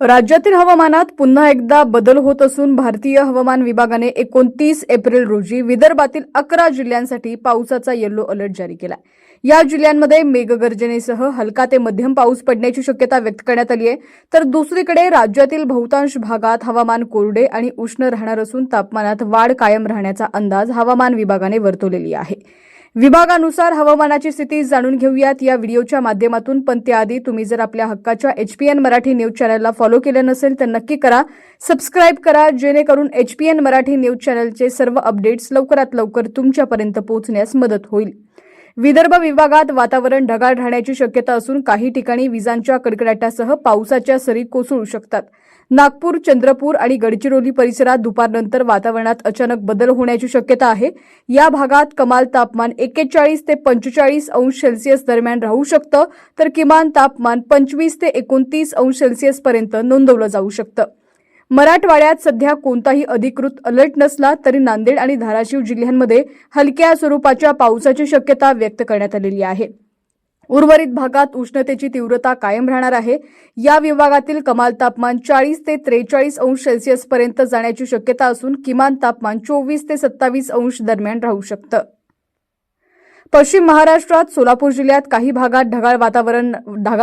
राज्यातील हवामानात पुन्हा एकदा बदल होत असून भारतीय हवामान विभागाने 29 एप्रिल रोजी विदर्भातील 11 जिल्ह्यांसाठी पावसाचा येलो अलर्ट जारी केला. या जिल्ह्यांमध्ये मेघगर्जनेसह हलका ते मध्यम पाऊस पडण्याची शक्यता व्यक्त करण्यात आली आहे. तर दुसरीकडे राज्यातील बहुतांश भागात हवामान कोरडे आणि उष्ण राहणार असून तापमानात वाढ कायम राहण्याचा अंदाज हवामान विभागाने वर्तवलेली आहे. विभागानुसार हवामानाची स्थिती जाणून घेऊयात या व्हिडिओच्या माध्यमातून. पण त्याआधी तुम्ही जर आपल्या हक्काच्या HPN मराठी न्यूज चॅनलला फॉलो केलं नसेल तर नक्की करा, सबस्क्राईब करा, जेणेकरून HPN मराठी न्यूज चॅनलचे सर्व अपडेट्स लवकरात लवकर तुमच्यापर्यंत पोहोचण्यास मदत होईल. विदर्भ विभागात वातावरण ढगाळ राहण्याची शक्यता असून काही ठिकाणी विजांच्या कडकडाटासह पावसाच्या सरी कोसळू शकतात. नागपूर, चंद्रपूर आणि गडचिरोली परिसरात दुपारनंतर वातावरणात अचानक बदल होण्याची शक्यता आहे. या भागात कमाल तापमान 41 ते 45 अंश सेल्सिअस दरम्यान राहू शकतं, तर किमान तापमान 25 ते 29 अंश सेल्सिअस पर्यंत नोंदवलं जाऊ शकतं. मराठवाड्यात सध्या कोणताही अधिकृत अलर्ट नसला तरी नांदेड आणि धाराशिव जिल्ह्यांमध्ये हलक्या स्वरूपाच्या पावसाची शक्यता व्यक्त करण्यात आलेली आहे. उर्वरित भागात उष्णतेची तीव्रता कायम राहणार आहे. या विभागातील कमाल तापमान 40 ते 43 अंश सेल्सिअस पर्यंत जाण्याची शक्यता असून किमान तापमान 24 ते 27 अंश दरम्यान राहू शकतं. पश्चिम महाराष्ट्रात सोलापूर जिल्ह्यात काही भागात ढगाळ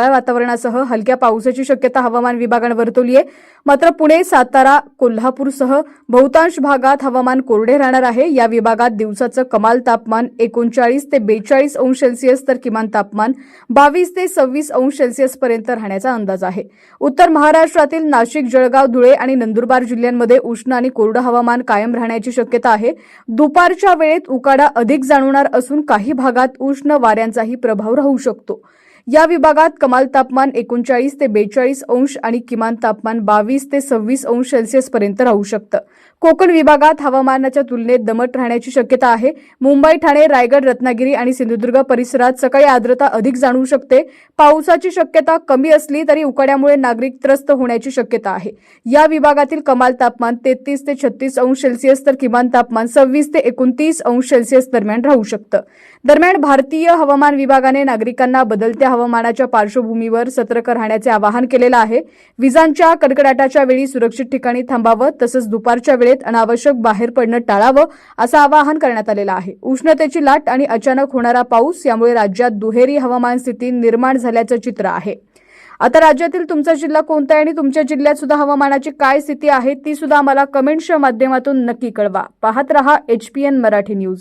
वातावरणासह हलक्या पावसाची शक्यता हवामान विभागाने वर्तवली आहे. मात्र पुणे, सातारा, कोल्हापूरसह बहुतांश भागात हवामान कोरडे राहणार आहे. या विभागात दिवसाचं कमाल तापमान 39 ते 42 अंश सेल्सिअस तर किमान तापमान 22 ते 26 अंश सेल्सिअस पर्यंत राहण्याचा अंदाज आहे. उत्तर महाराष्ट्रातील नाशिक, जळगाव, धुळे आणि नंदुरबार जिल्ह्यांमध्ये उष्ण आणि कोरडं हवामान कायम राहण्याची शक्यता आहे. दुपारच्या वेळेत उकाडा अधिक जाणवणार असून काही भागात उष्ण वाऱ्यांचाही प्रभाव राहू शकतो. या विभागात कमाल तापमान 39 ते 42 अंश आणि किमान तापमान 22 ते 26 अंश सेल्सिअस पर्यंत राहू शकतं. कोकण विभागात हवामानाच्या तुलनेत दमट राहण्याची शक्यता आहे. मुंबई, ठाणे, रायगड, रत्नागिरी आणि सिंधुदुर्ग परिसरात सकाळी आर्द्रता अधिक जाणवू शकते. पावसाची शक्यता कमी असली तरी उकाड्यामुळे नागरिक त्रस्त होण्याची शक्यता आहे. या विभागातील कमाल तापमान 33 ते 36 अंश सेल्सिअस तर किमान तापमान 26 ते 29 अंश सेल्सिअस दरम्यान राहू शकतं. दरम्यान भारतीय हवामान विभागाने नागरिकांना बदलत्या हवामानाच्या पार्श्वभूमीवर सतर्क राहण्याचे आवाहन केलेलं आहे. विजांच्या कडकडाटाच्या वेळी सुरक्षित ठिकाणी थांबावं, तसंच दुपारच्या वेळेत अनावश्यक बाहेर पडणं टाळावं असं आवाहन करण्यात आलेलं आहे. उष्णतेची लाट आणि अचानक होणारा पाऊस यामुळे राज्यात दुहेरी हवामान स्थिती निर्माण झाल्याचं चित्र आहे. आता राज्यातील तुमचा जिल्हा कोणता आहे आणि तुमच्या जिल्ह्यात सुद्धा हवामानाची काय स्थिती आहे ती सुद्धा आम्हाला कमेंट्सच्या माध्यमातून नक्की कळवा. पाहत रहा HPN मराठी न्यूज.